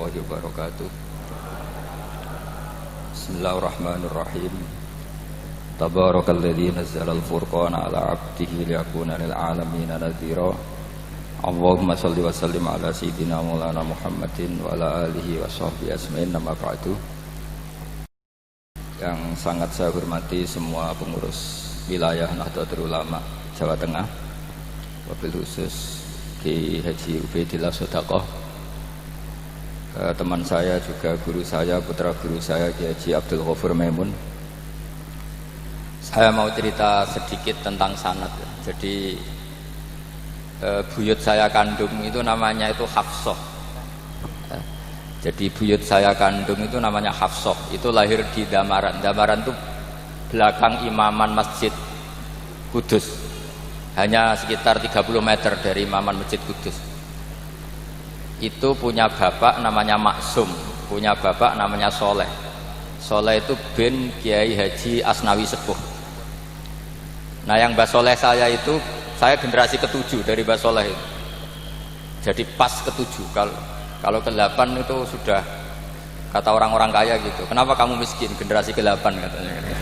warahmatullahi wabarakatuh. Bismillahirrahmanirrahim. Tabarakalladzi nazzala al-furqana ala 'abdihi liyakuna lil 'alamin nadhira. Allahumma shalli wa sallim ala sayyidina maulana Muhammadin wa ala alihi wa sahbihi ajmain. Nama ba'du. Yang sangat saya hormati semua pengurus wilayah Nahdlatul Ulama Jawa Tengah, wabil khusus Ki Haji Ubaidillah Sodaqoh, teman saya juga guru saya, putra guru saya Ki Haji Abdul Ghafur Maimun. Saya mau cerita sedikit tentang sanad. Jadi buyut saya kandung itu namanya itu Hafsah. Jadi buyut saya kandung itu namanya Hafsah. Itu lahir di Damaran. Damaran itu belakang imaman Masjid Kudus. Hanya sekitar 30 meter dari imaman Masjid Kudus. Itu punya bapak namanya Maksum, punya bapak namanya Soleh. Soleh itu bin Kiai Haji Asnawi Sepuh. Nah, yang Mbah Soleh saya itu, saya generasi ke-7 dari Mbah Soleh itu. Jadi pas ke-7. Kalau ke-8 itu sudah kata orang-orang kaya gitu. Kenapa kamu miskin? Generasi ke-8 katanya.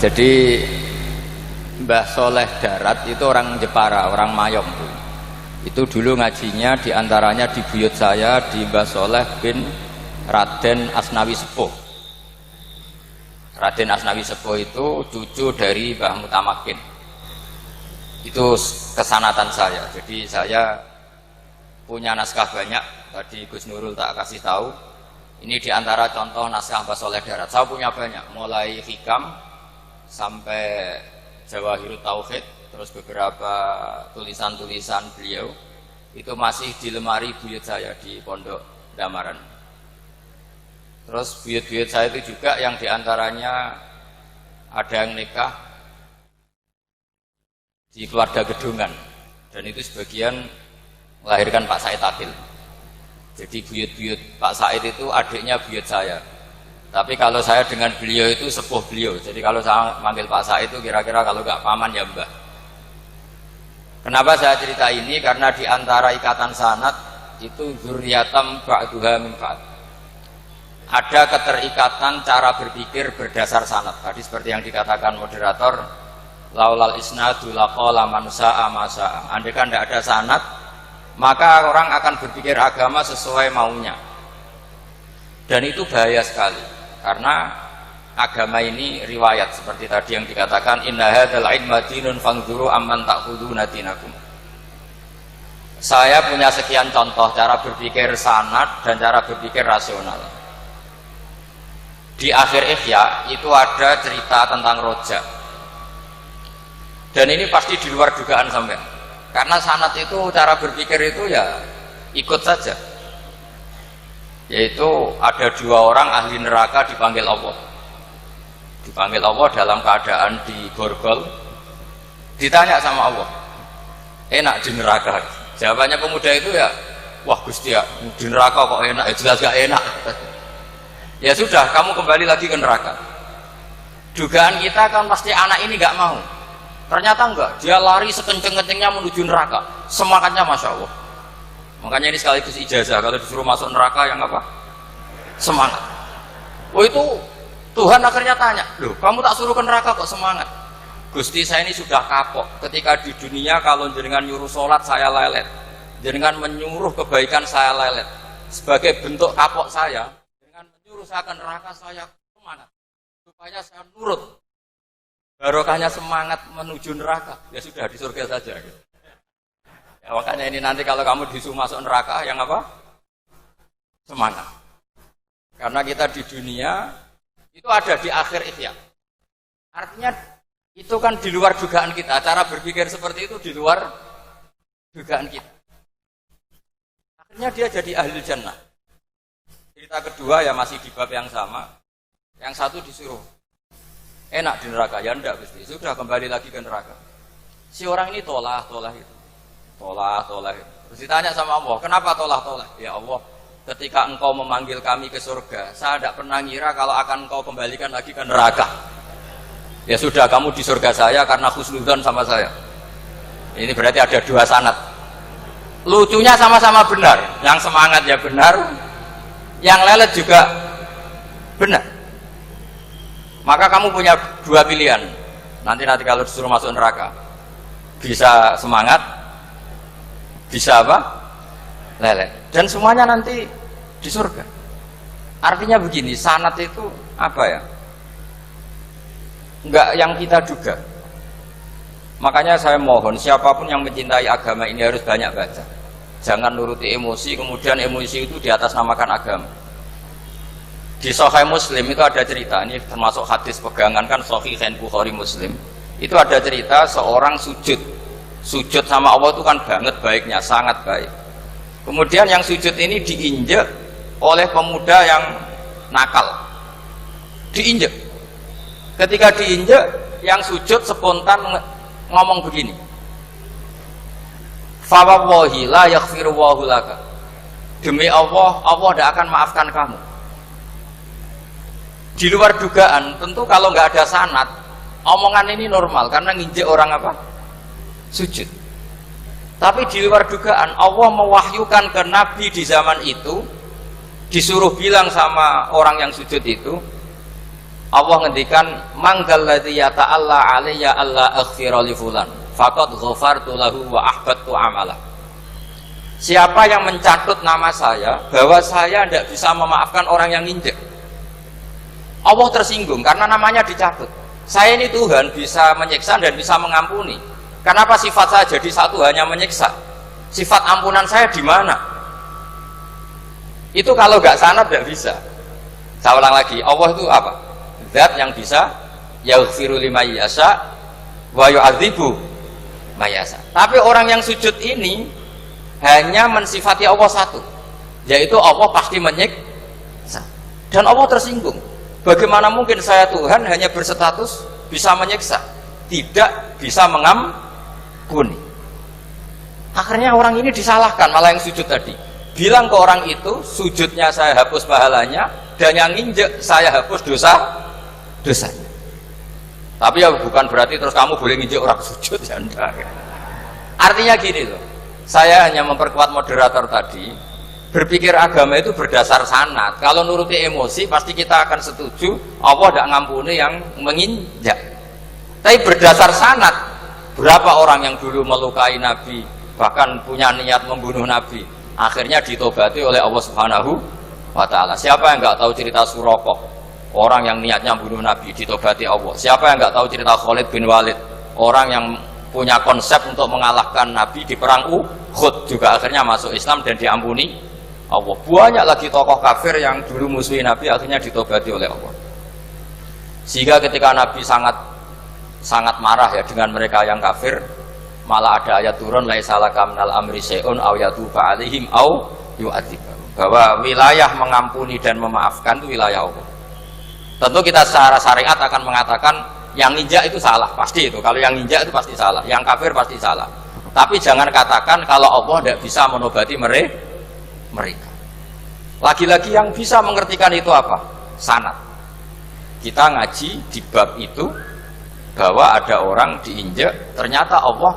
Jadi Mbah Soleh Darat itu orang Jepara, orang Mayong. Itu dulu ngajinya diantaranya di buyut saya di Mbah Soleh bin Raden Asnawi Sepuh. Raden Asnawi Sepuh itu cucu dari Mbah Mutamakin. Itu kesanatan saya. Jadi saya punya naskah banyak. Tadi Gus Nurul tak kasih tahu. Ini diantara contoh naskah Mbah Soleh Darat. Saya punya banyak, mulai hikam sampai Jawahirut Tauhid, terus beberapa tulisan-tulisan beliau itu masih di lemari buyut saya di Pondok Damaran. Terus buyut-buyut saya itu juga yang diantaranya ada yang nikah di keluarga Gedungan, dan itu sebagian melahirkan Pak Said Akil. Jadi buyut-buyut Pak Said itu adiknya buyut saya. Tapi kalau saya dengan beliau itu sepuh beliau. Jadi kalau saya manggil Pak Said itu kira-kira kalau nggak paman ya mbah. Kenapa saya cerita ini? Karena di antara ikatan sanad itu dzurriyatam ba'duha min ba'd. Ada keterikatan cara berpikir berdasar sanad. Tadi seperti yang dikatakan moderator, laulal isnadu laqala man sa'a ma sa'a. Andai kan tidak ada sanad, maka orang akan berpikir agama sesuai maunya. Dan itu bahaya sekali. Karena agama ini riwayat, seperti tadi yang dikatakan inna hadzal ilma dinun fangzuru amman ta'khuduna dinakum. Saya punya sekian contoh cara berpikir sanad dan cara berpikir rasional. Di akhir Ihya itu ada cerita tentang rojak. Dan ini pasti di luar dugaan sampean. Karena sanad itu cara berpikir itu ya ikut saja. Yaitu ada 2 orang ahli neraka dipanggil Allah. Dipanggil Allah dalam keadaan digorgol. Ditanya sama Allah, enak di neraka? Jawabannya pemuda itu ya, wah Gusti ya, di neraka kok enak? Ya jelas gak enak. Ya sudah, kamu kembali lagi ke neraka. Dugaan kita kan pasti anak ini gak mau. Ternyata enggak, dia lari sekenceng-kencengnya menuju neraka. Semangatnya Masya Allah. Makanya ini sekaligus ijazah, kalau disuruh masuk neraka yang apa? Semangat. Oh itu Tuhan akhirnya tanya, loh kamu tak suruh ke neraka kok semangat? Gusti saya ini sudah kapok. Ketika di dunia kalau jenengan nyuruh sholat saya lelet, jenengan menyuruh kebaikan saya lelet. Sebagai bentuk kapok saya, jenengan menyuruh saya ke neraka saya semangat supaya saya nurut. Barokahnya semangat menuju neraka, ya sudah di surga saja. Ya, makanya ini nanti kalau kamu disuruh masuk neraka yang apa? Semangat. Karena kita di dunia itu ada di akhir Ihya. Artinya itu kan di luar dugaan kita. Cara berpikir seperti itu di luar dugaan kita. Akhirnya dia jadi ahli jannah. Cerita kedua ya masih di bab yang sama. Yang satu disuruh enak di neraka, ya enggak Gusti. Sudah kembali lagi ke neraka. Si orang ini tolak itu. Tolak. Terus ditanya sama Allah, kenapa tolak? Ya Allah, ketika engkau memanggil kami ke surga, saya tidak pernah ngira kalau akan engkau kembalikan lagi ke neraka. Ya sudah, kamu di surga saya karena husnudzon sama saya. Ini berarti ada 2 sanad. lucunya sama-sama benar, yang semangat ya benar, yang lelet juga benar. Maka kamu punya dua pilihan. Nanti kalau disuruh masuk neraka, bisa semangat, bisa apa? Lelet. Dan semuanya nanti di surga. Artinya begini, sanad itu apa ya? Enggak yang kita duga. Makanya saya mohon siapapun yang mencintai agama ini harus banyak baca. Jangan nuruti emosi, kemudian emosi itu di atas namakan agama. Di Sahih Muslim itu ada cerita, ini termasuk hadis pegangan kan Sahih Bukhari Muslim. Itu ada cerita seorang sujud sama Allah itu kan banget baiknya, sangat baik. Kemudian yang sujud ini diinjek oleh pemuda yang nakal, diinjek. Ketika diinjek, yang sujud spontan ngomong begini, fa wallahi la yaghfiru Allahu laka, demi Allah, Allah tidak akan maafkan kamu. Di luar dugaan, tentu kalau nggak ada sanad, omongan ini normal karena nginjek orang apa? Sujud. Tapi di luar dugaan, Allah mewahyukan ke Nabi di zaman itu, disuruh bilang sama orang yang sujud itu, Allah ngendikan, manggal ladzi yata'alla alayya alla aghfira li fulan faqad ghafartu lahu wa ahbattu amala. Siapa yang mencatut nama saya bahwa saya tidak bisa memaafkan orang yang nginjek, Allah tersinggung karena namanya dicatut. Saya ini Tuhan bisa menyiksa dan bisa mengampuni. Kenapa sifat saya jadi satu hanya menyiksa? Sifat ampunan saya di mana? Itu kalau nggak sanad nggak bisa. Saya ulang lagi, Allah itu apa? Zat yang bisa yaghfiru liman yasha wa yu'adzibu may yasha. Tapi orang yang sujud ini hanya mensifati Allah satu, yaitu Allah pasti menyiksa. Dan Allah tersinggung. Bagaimana mungkin saya Tuhan hanya berstatus bisa menyiksa, tidak bisa mengampuni? Akhirnya orang ini disalahkan, malah yang sujud tadi bilang ke orang itu, sujudnya saya hapus pahalanya, dan yang nginjek saya hapus dosanya. Tapi ya bukan berarti terus kamu boleh nginjek orang sujud, ya enggak. Artinya gini loh, saya hanya memperkuat moderator tadi. Berpikir agama itu berdasar sanad. Kalau nuruti emosi pasti kita akan setuju Allah tidak ngampuni yang menginjak. Tapi berdasar sanad, berapa orang yang dulu melukai Nabi, bahkan punya niat membunuh Nabi, akhirnya ditobati oleh Allah Subhanahu wa Ta'ala. Siapa yang nggak tahu cerita Suraqah, orang yang niatnya membunuh Nabi, ditobati Allah. Siapa yang nggak tahu cerita Khalid bin Walid, orang yang punya konsep untuk mengalahkan Nabi di perang Uhud, juga akhirnya masuk Islam dan diampuni Allah. Banyak lagi tokoh kafir yang dulu musuhi Nabi akhirnya ditobati oleh Allah. Sehingga ketika Nabi sangat marah ya dengan mereka yang kafir, malah ada ayat turun laisa laka minal amri syai'un aw yatuba alaihim aw yu'adzibahum, bahwa wilayah mengampuni dan memaafkan itu wilayah Allah. Tentu kita secara syariat akan mengatakan yang injak itu salah, pasti itu. Kalau yang injak itu pasti salah, yang kafir pasti salah. Tapi jangan katakan kalau Allah tidak bisa menobati mereka. Lagi-lagi yang bisa mengertikan itu apa? Sanad. Kita ngaji di bab itu bahwa ada orang diinjak, ternyata Allah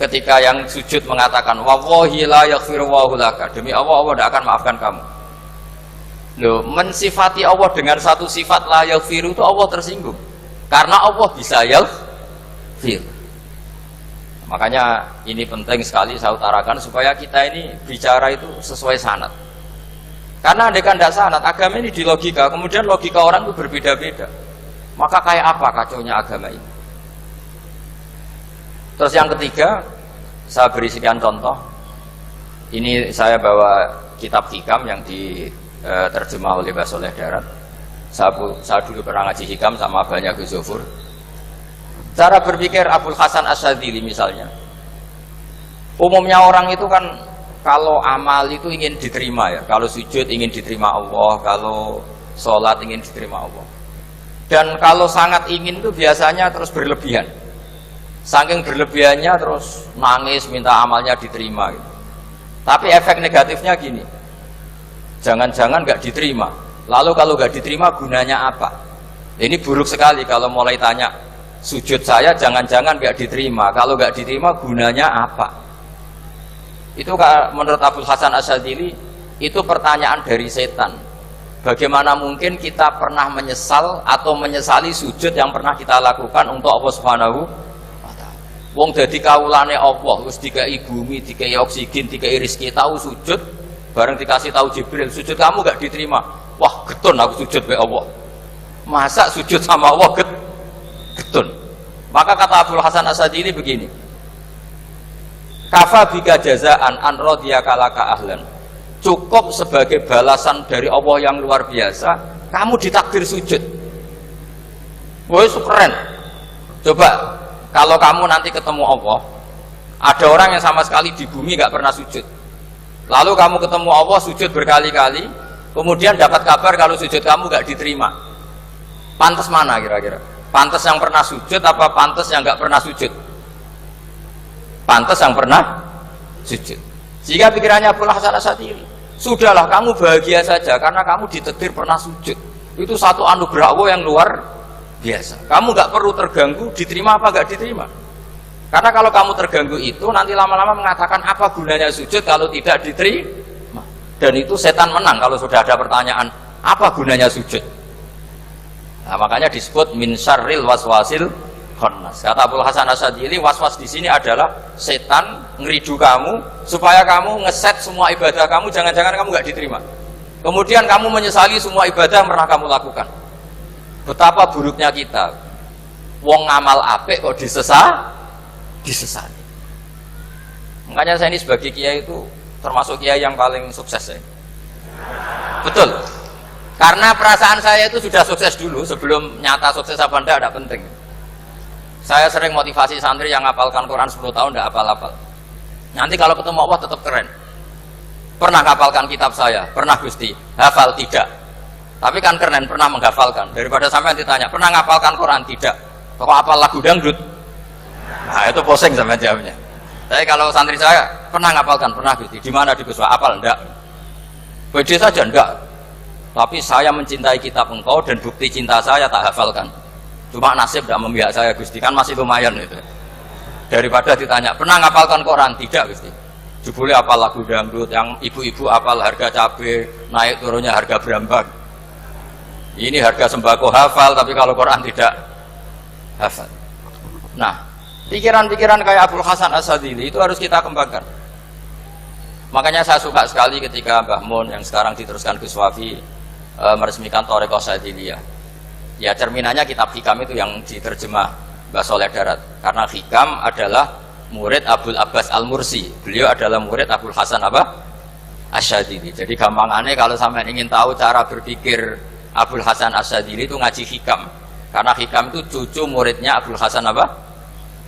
ketika yang sujud mengatakan wallahi la yaghfiru Allahu laka, demi Allah, Allah tidak akan maafkan kamu. Loh, mensifati Allah dengan satu sifat la yaghfiru itu Allah tersinggung. Karena Allah bisa yaghfir. Makanya ini penting sekali saya utarakan supaya kita ini bicara itu sesuai sanad. Karena andaikan tidak sanad, agama ini di logika, kemudian logika orang itu berbeda-beda. Maka kayak apa kacaunya agama ini? Terus yang ketiga, saya beri sekian contoh. Ini saya bawa kitab hikam yang diterjemah oleh Mbah Soleh Darat. Saya dulu pernah ngaji hikam sama banyak Gus Zofur. Cara berpikir Abul Hasan Asyadzili misalnya, umumnya orang itu kan kalau amal itu ingin diterima ya, kalau sujud ingin diterima Allah, kalau sholat ingin diterima Allah, dan kalau sangat ingin itu biasanya terus berlebihan, saking berlebihannya terus nangis minta amalnya diterima gitu. Tapi efek negatifnya gini, jangan-jangan nggak diterima, lalu kalau nggak diterima gunanya apa? Ini buruk sekali kalau mulai tanya sujud saya jangan-jangan nggak diterima, kalau nggak diterima gunanya apa? Itu menurut Abul Hasan Asyadzili itu pertanyaan dari setan. Bagaimana mungkin kita pernah menyesal atau menyesali sujud yang pernah kita lakukan untuk Allah Subhanahu wa ta'ala. Wong dadi kawulane Allah, wis dikai bumi, dikai oksigen, dikai rezeki, tahu sujud, bareng dikasih tahu Jibril, sujud kamu gak diterima. Wah, getun aku sujud be Allah. Masa sujud sama Allah getun. Maka kata Abul Hasan Asyadzili begini, kafa bika jazaan an radiyaka laka ahlan. Cukup sebagai balasan dari Allah yang luar biasa, kamu ditakdir sujud. Woi, keren. Coba kalau kamu nanti ketemu Allah, ada orang yang sama sekali di bumi gak pernah sujud, lalu kamu ketemu Allah sujud berkali-kali, kemudian dapat kabar kalau sujud kamu gak diterima. Pantas mana kira-kira? Pantas yang pernah sujud apa pantas yang gak pernah sujud? Pantas yang pernah sujud. Jika pikirannya Abul Hasan Asyadzili, sudahlah kamu bahagia saja karena kamu ditakdir pernah sujud. Itu satu anugerah Allah yang luar biasa. Kamu gak perlu terganggu diterima apa gak diterima. Karena kalau kamu terganggu itu nanti lama-lama mengatakan apa gunanya sujud kalau tidak diterima. Dan itu setan menang kalau sudah ada pertanyaan apa gunanya sujud. Nah, makanya disebut min syarril waswasil khannas. Kata Abul Hasan Asyadzili, waswas di sini adalah setan ngeridu kamu supaya kamu ngeset semua ibadah kamu, jangan-jangan kamu nggak diterima. Kemudian kamu menyesali semua ibadah yang pernah kamu lakukan. Betapa buruknya kita. Wong ngamal apik kok disesali. Makanya saya ini sebagai kiai itu termasuk kiai yang paling sukses ya. Betul. Karena perasaan saya itu sudah sukses dulu sebelum nyata sukses apa enggak ada penting. Saya sering motivasi santri yang ngapalkan Quran 10 tahun enggak hafal-hafal. Nanti kalau ketemu Allah tetap keren. Pernah ngapalkan kitab saya? Pernah Gusti. Hafal tidak. Tapi kan keren pernah menghafalkan. Daripada sampai ditanya, pernah ngapalkan Quran? Tidak. Kok hafal lagu dangdut? Nah, itu posing sama jawabnya. Tapi kalau santri saya pernah ngapalkan? Pernah Gusti. Di mana di Guswa? Hafal enggak? Pede saja enggak. Tapi saya mencintai kitab engkau dan bukti cinta saya tak hafalkan. Cuma nasib tidak memihak saya Gusti, kan masih lumayan itu. Daripada ditanya, pernah ngapalkan Quran? Tidak Gusti. Jebule apal lagu dangdut, yang ibu-ibu apal harga cabai, naik turunnya harga berambang. Ini harga sembako hafal, tapi kalau Quran tidak hafal. Nah, pikiran-pikiran kayak Abul Hasan Asyadzili itu harus kita kembangkan. Makanya saya suka sekali ketika Mbah Mun yang sekarang diteruskan Gus Wafi meresmikan Thariqah Syadziliyah. Ya cerminannya kitab Hikam itu yang diterjemah Mbah Soleh Darat. Karena Hikam adalah murid Abul Abbas Al-Mursi. Beliau adalah murid Abul Hasan Asyadzili. Jadi gampangannya kalau sampai ingin tahu cara berpikir Abul Hasan Asyadzili itu ngaji Hikam. Karena Hikam itu cucu muridnya Abul Hasan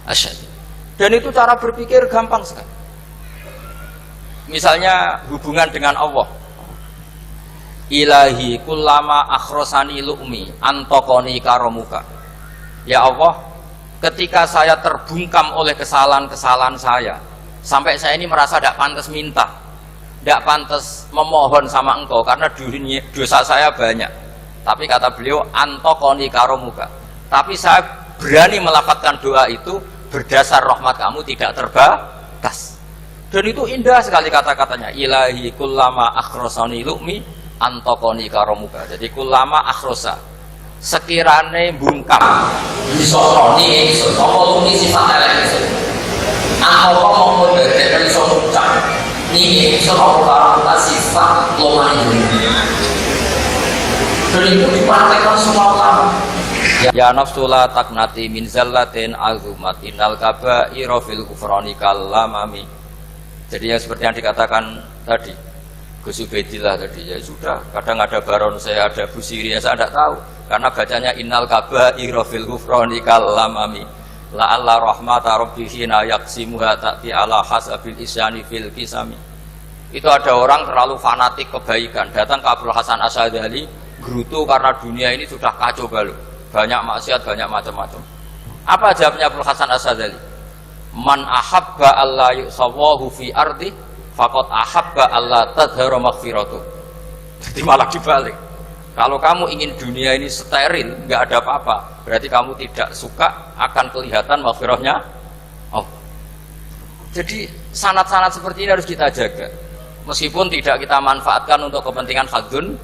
Asyadzili. Dan itu cara berpikir gampang sekali. Misalnya hubungan dengan Allah. Ilahi kullama akhrosani lu'mi antokoni karomuka. Ya Allah, ketika saya terbungkam oleh kesalahan-kesalahan saya, sampai saya ini merasa tidak pantas minta, tidak pantas memohon sama engkau karena dosa saya banyak. Tapi kata beliau, antokoni karomuka. Tapi saya berani melafadzkan doa itu berdasar rahmat kamu tidak terbatas. Dan itu indah sekali kata-katanya. Ilahi kullama akhrosani lu'mi antokoni karomuka. Jadi kulama akhrosa sekirane bungkam disosoni ingsun apa lumi sifat elek ingsun apa mau dadek iso ngucap niki ingsun apa sifat lomane bumi. Dan itu dipraktekkan semua ulama. Ya nafsula taknati min zallatin azumat innal kaba'ira fil kufrani kallamami. Jadi yang seperti yang dikatakan tadi Gus Ubaidillah tadi, ya sudah, kadang ada Baron saya, ada Busiri, saya tidak tahu karena bacanya innal kaba'ira fil ghufrani kallamami la'alla rahmata rabbihi na yaqsimuha ta'ti ala hasabil isyani fil kisami. Itu ada orang terlalu fanatik kebaikan datang ke Abul Hasan Asyadzili gerutu karena dunia ini sudah kacau balau, banyak maksiat, banyak macam-macam. Apa jawabnya Abul Hasan Asyadzili? Man ahabba alla yusawahu fi ardi faqad ahabba alla tadhara maghfiratu. Jadi malah dibalik. Kalau kamu ingin dunia ini steril, nggak ada apa-apa, berarti kamu tidak suka akan kelihatan maghfirahnya Allah. Jadi sanad-sanad seperti ini harus kita jaga. Meskipun tidak kita manfaatkan untuk kepentingan hadun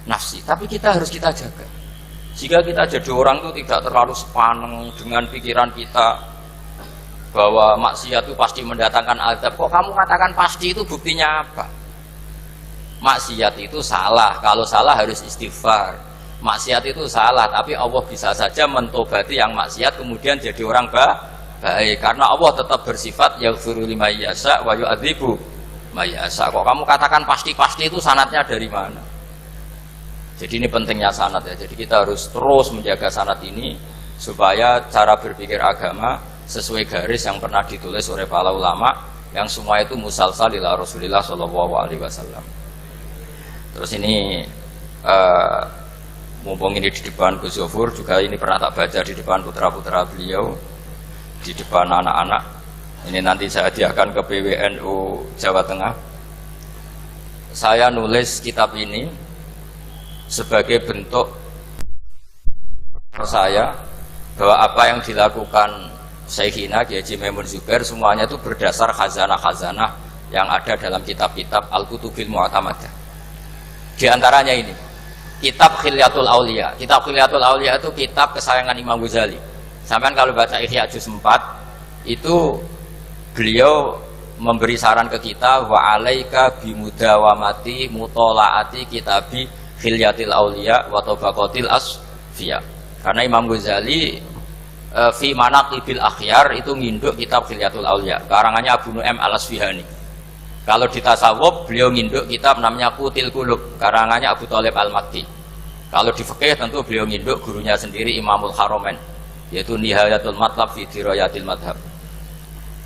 nafsi, tapi kita harus kita jaga. Jika kita jadi orang itu tidak terlalu sepaneng dengan pikiran kita bahwa maksiat itu pasti mendatangkan azab. Kok kamu katakan pasti, itu buktinya apa? Maksiat itu salah, kalau salah harus istighfar. Maksiat itu salah, tapi Allah bisa saja mentobati yang maksiat kemudian jadi orang baik, karena Allah tetap bersifat yaghfiru liman yasha wa yu'adzibu may yasha. Kok kamu katakan pasti-pasti, itu sanadnya dari mana? Jadi ini pentingnya sanad ya. Jadi kita harus terus menjaga sanad ini supaya cara berpikir agama sesuai garis yang pernah ditulis oleh para ulama, yang semua itu musalsal ila Rasulillah sallallahu alaihi wasallam. Terus ini mumpung ini di depan Gus Zofur, juga ini pernah tak baca di depan putra-putra beliau, di depan anak-anak. Ini nanti saya hadiahkan ke PWNU Jawa Tengah. Saya nulis kitab ini sebagai bentuk saya bahwa apa yang dilakukan Syekhina Kiai Haji Maimun Zubair semuanya itu berdasar khazanah-khazanah yang ada dalam kitab-kitab Al-Kutubil Mu'tamadah. Di antaranya ini kitab Khilyatul Auliya. Kitab Khilyatul Auliya itu kitab kesayangan Imam Ghazali. Sampai kalau baca Ihya juz 4 itu beliau memberi saran ke kita, wa alaika bimudawamati mutolaati kitabi Khilyatil Auliya wa tabaqatil asfiya. Karena Imam Ghazali fi manaqibil akhyar itu nginduk kitab Khilyatul Auliya karangannya Abu Nu'aim Al-Asfihani. Kalau di tasawuf beliau nginduk kitab namanya Qutil Qulub karangannya Abu Thalib Al-Makki. Kalau di fikih tentu beliau nginduk gurunya sendiri Imamul Haramain, yaitu Nihayatul Matlab fi Dirayatil Madhab.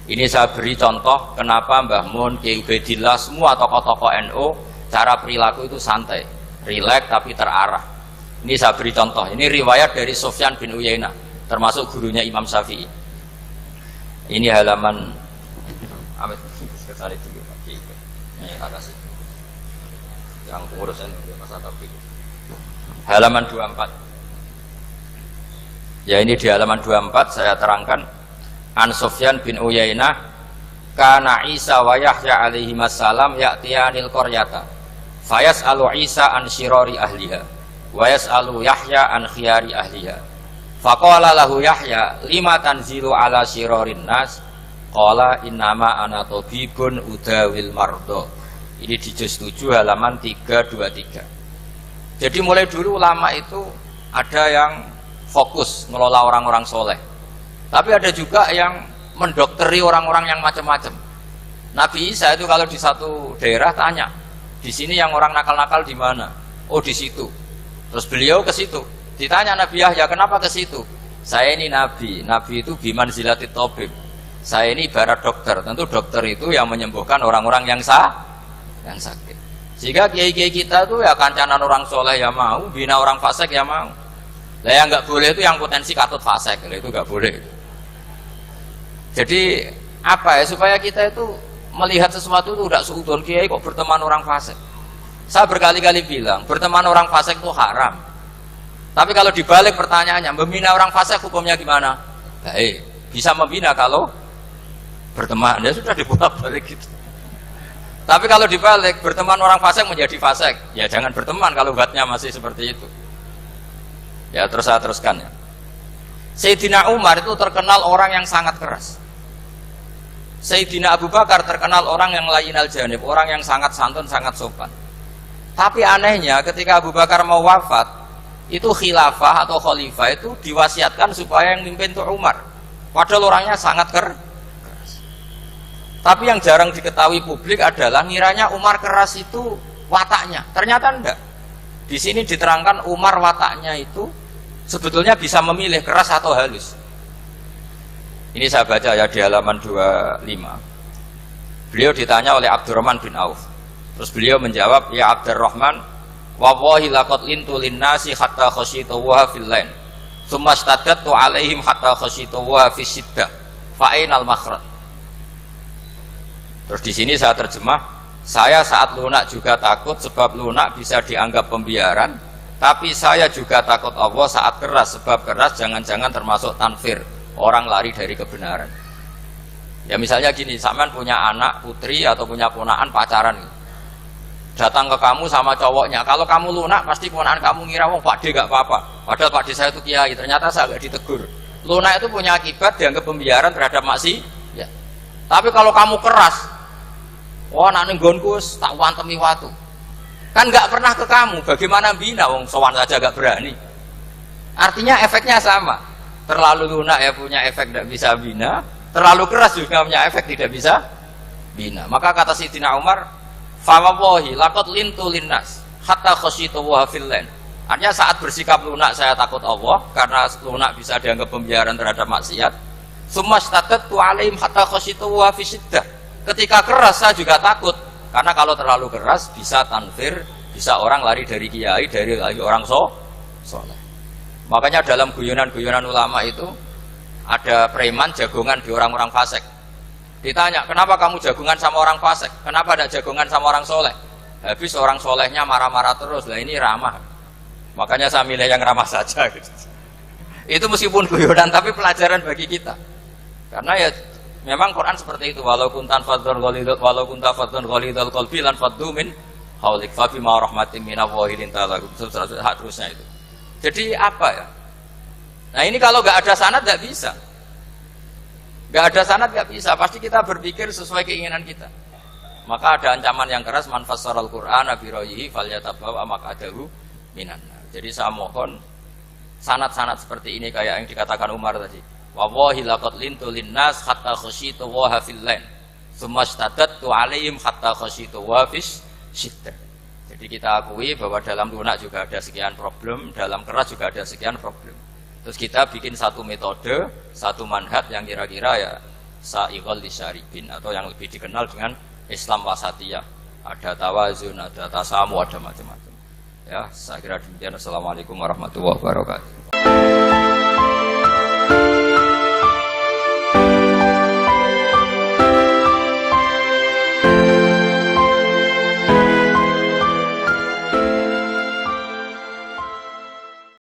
Ini saya beri contoh kenapa Mbah Mun, Kiai Ubaidillah, semua tokoh-tokoh NU cara perilaku itu santai, rileks tapi terarah. Ini saya beri contoh. Ini riwayat dari Sufyan bin Uyainah, termasuk gurunya Imam Syafi'i. Ini halaman Amit sekali dulu Pak. Ini kasih. Yang pengurusan Mas Taufik. Halaman 24. Ya, ini di halaman 24 saya terangkan An Sufyan bin Uyainah kana Isa wa Yahya alaihi wassalam ya'tiyanil qaryata fayas'alu Isa an syirari ahliha wa yas'alu Yahya an khiyari ahliha. Faqala lahu Yahya lima tanzilu ala syirarin nas, qala innama ana tabibun udawil mardo. Ini di juz 7 halaman 323. Jadi mulai dulu ulama itu ada yang fokus ngelola orang-orang soleh, tapi ada juga yang mendokteri orang-orang yang macam-macam. Nabi Isa itu kalau di satu daerah tanya, di sini yang orang nakal-nakal di mana? Oh di situ. Terus beliau ke situ. Ditanya Nabi Yahya, kenapa ke situ? Saya ini nabi. Nabi itu biman zilatit tabib. Saya ini ibarat dokter. Tentu dokter itu yang menyembuhkan orang-orang yang sakit. Sehingga kiai-kiai kita itu ya kancanan orang soleh ya mau, bina orang fasik ya mau. Lah yang nggak boleh itu yang potensi katut fasik, itu nggak boleh. Jadi apa ya, supaya kita itu melihat sesuatu itu tidak seudon, kiai kok berteman orang fasik. Saya berkali-kali bilang berteman orang fasik itu haram. Tapi kalau dibalik pertanyaannya, membina orang fasik hukumnya gimana? Baik, bisa membina kalau berteman, ya sudah dibolak-balik gitu. Tapi kalau dibalik berteman orang fasik menjadi fasik, ya jangan berteman kalau buatnya masih seperti itu. Ya terus saya teruskan ya. Sayyidina Umar itu terkenal orang yang sangat keras. Sayyidina Abu Bakar terkenal orang yang layyinal janib, orang yang sangat santun, sangat sopan. Tapi anehnya ketika Abu Bakar mau wafat, itu khilafah atau khalifah itu diwasiatkan supaya yang mimpin itu Umar. Padahal orangnya sangat keras. Tapi yang jarang diketahui publik adalah ngiranya Umar keras itu wataknya. Ternyata enggak. Di sini diterangkan Umar wataknya itu sebetulnya bisa memilih keras atau halus. Ini saya baca ya di halaman 25. Beliau ditanya oleh Abdurrahman bin Auf. Terus beliau menjawab, ya Abdurrahman, wallahi laqad lintu linnasi hatta khasyitu wa fil lain. Tsumma staddattu alaihim hatta khasyitu wa fi siddah. Fa ainal makhraj. Terus di sini saya terjemah, saya saat lunak juga takut sebab lunak bisa dianggap pembiaran, tapi saya juga takut Allah saat keras sebab keras jangan-jangan termasuk tanfir, orang lari dari kebenaran. Ya misalnya gini, sampean punya anak, putri atau punya ponakan pacaran gitu. Datang ke kamu sama cowoknya, kalau kamu lunak pasti ponakan kamu ngira wong Pak D gak apa-apa. Padahal Pak D saya itu kiai, ternyata saya gak ditegur. Lunak itu punya akibat dianggap pembiaran terhadap maksiat. Ya. Tapi kalau kamu keras, wah nak nenggonku tak wantemi watu. Kan gak pernah ke kamu, bagaimana bina wong sowan saja gak berani. Artinya efeknya sama. Terlalu lunak ya punya efek tidak bisa bina, terlalu keras juga punya efek tidak bisa bina. Maka kata Sayyidina Umar, fawallahi laqad lintu linnas hatta khasyitu wa fillan. Artinya saat bersikap lunak saya takut Allah karena lunak bisa dianggap pembiaran terhadap maksiat. Sumastatatu alaihim hatta khasyitu wa fisiddah. Ketika keras saya juga takut karena kalau terlalu keras bisa tanfir, bisa orang lari dari kiai, dari orang soleh. Makanya dalam guyonan-guyonan ulama itu ada preman jagongan di orang-orang fasik. Ditanya, kenapa kamu jagongan sama orang fasik? Kenapa tidak jagongan sama orang soleh? Habis orang solehnya marah-marah terus, lah ini ramah. Makanya saya milih yang ramah saja. Gitu. Itu meskipun guyonan, tapi pelajaran bagi kita. Karena ya memang Quran seperti itu. Walau kunta fadzon ghalidhal qalbi lan faddu min haulik fa bima rahmatin minallahi linta lahum. Terusnya itu. Jadi apa ya? Nah ini kalau nggak ada sanad nggak bisa. Nggak ada sanad nggak bisa. Pasti kita berpikir sesuai keinginan kita. Maka ada ancaman yang keras, man fassaral Qur'ana bi ra'yihi falyatabawa maq'adahu minan nar. Jadi saya mohon sanad-sanad seperti ini kayak yang dikatakan Umar tadi. Wallahi laqad lintu linnas hatta khasyitu wa fillan. Sumastadattu alaihim hatta khasyitu wa fis syiddah. Jadi kita akui bahwa dalam lunak juga ada sekian problem, dalam keras juga ada sekian problem. Terus kita bikin satu metode, satu manhaj yang kira-kira ya sa'iqal lisyaribin atau yang lebih dikenal dengan Islam wasatiyah. Ada tawazun, ada tasamu, ada macam-macam. Ya, saya kira demikian. Assalamualaikum warahmatullahi wabarakatuh.